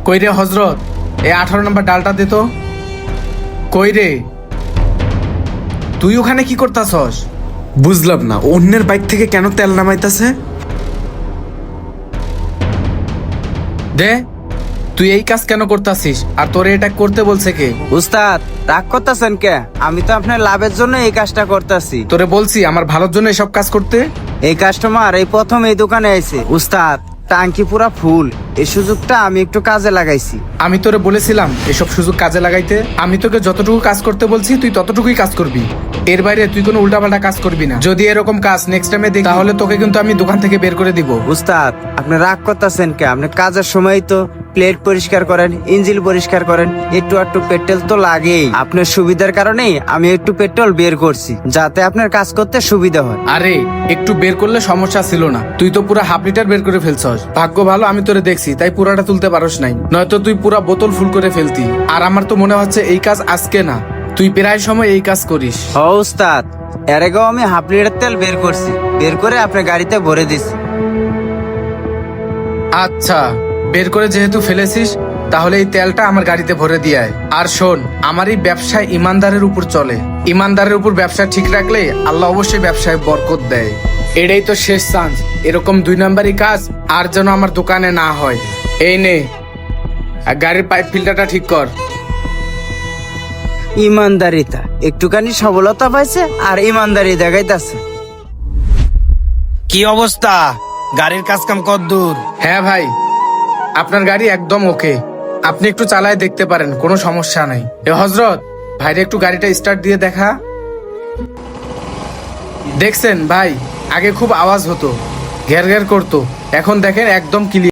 কই রে হজরত, এই 18 নম্বর ডালটা দে তো। কই রে, তুই ওখানে কি করতাছস? বুঝলাম না, অন্যের বাইক থেকে কেন তেল নামাইতাছে? দে, তুই এই কাজ কেন করতাছিস আর তোরে এটা করতে বলছে কে? উস্তাদ রাগ করতেছেন কে? আমি তো আপনার লাভের জন্য এই কাজটা করতেছি। তোরে বলছি আমার ভালোর জন্য এসব কাজ করতে। এই কাস্টমার এই প্রথম এই দোকানে আইছে। উস্তাদ টাঙ্কি পুরা ফুল, এই সুযোগটা আমি একটু কাজে লাগাইছি। আমি তোরে বলেছিলাম এসব সুযোগ কাজে লাগাইতে। আমি তোকে যতটুকু কাজ করতে বলছি তুই ততটুকুই কাজ করবি, এর বাইরে তুই কোনো উল্টাপাল্টা কাজ করবি না। যদি এরকম কাজ নেক্সট টাইমে দেখি তাহলে তোকে কিন্তু আমি দোকান থেকে বের করে দিব। উস্তাদ আপনি রাগ করতেছেন কে? আপনি কাজের সময় তো প্লেট পরিষ্কার করেন, ইঞ্জিন পরিষ্কার করেন, একটু একটু পেট্রোল তো লাগেই। আপনার সুবিধার কারণেই আমি একটু পেট্রোল বের করছি, যাতে আপনার কাজ করতে সুবিধা হয়। আরে একটু বের করলে সমস্যা ছিল না, তুই তো পুরো হাফ লিটার বের করে ফেলছস। ভাগ্য ভালো আমি তোরে দেখছি, তাই পুরাটা তুলতে পারস নাই, নয়তো তুই পুরা বোতল ফুল করে ফেলতি। আর আমার তো মনে হচ্ছে এই কাজ আজকে না, তুই প্রায় সময় এই কাজ করিস। হ উস্তাদ, এর আগেও আমি হাফ লিটার তেল বের করছি, বের করে আপনার গাড়িতে ভরে দিছি। আচ্ছা, বের করে যেহেতু ফেলেছিস তাহলে এই তেলটা আমার গাড়িতে ভরে দিয়ে আয়। আর শোন, আমার এই ব্যবসায় ইমানদারের উপর চলে, ইমানদারের উপর ব্যবসা ঠিক রাখলে আল্লাহ অবশ্যই ব্যবসায় বরকত দেয়। এটাই তো শেষ চান্স, এরকম 2 নাম্বারই কাজ আর যেন আমার দোকানে না হয়। এই নে, আর গাড়ির পাইপ ফিল্টারটা ঠিক কর। ইমানদারিতা একটুখানি সবলতা পাইছে আর ইমানদারি দেখাইতেছে। কি অবস্থা? গাড়ির কাজ কাম কদ্দূর? হ্যাঁ ভাই, আপনার গাড়ি একদম ওকে, আপনি একটু চালায় দেখতে পারেন, কোনো সমস্যা নাই। এ হজরত, ভাইরে একটু গাড়িটা স্টার্ট দিয়ে দেখা। দেখছেন ভাই, আগে খুব আওয়াজ হতো, ঘের ঘের করতো, এখন দেখেন একদম ক্লিয়ার।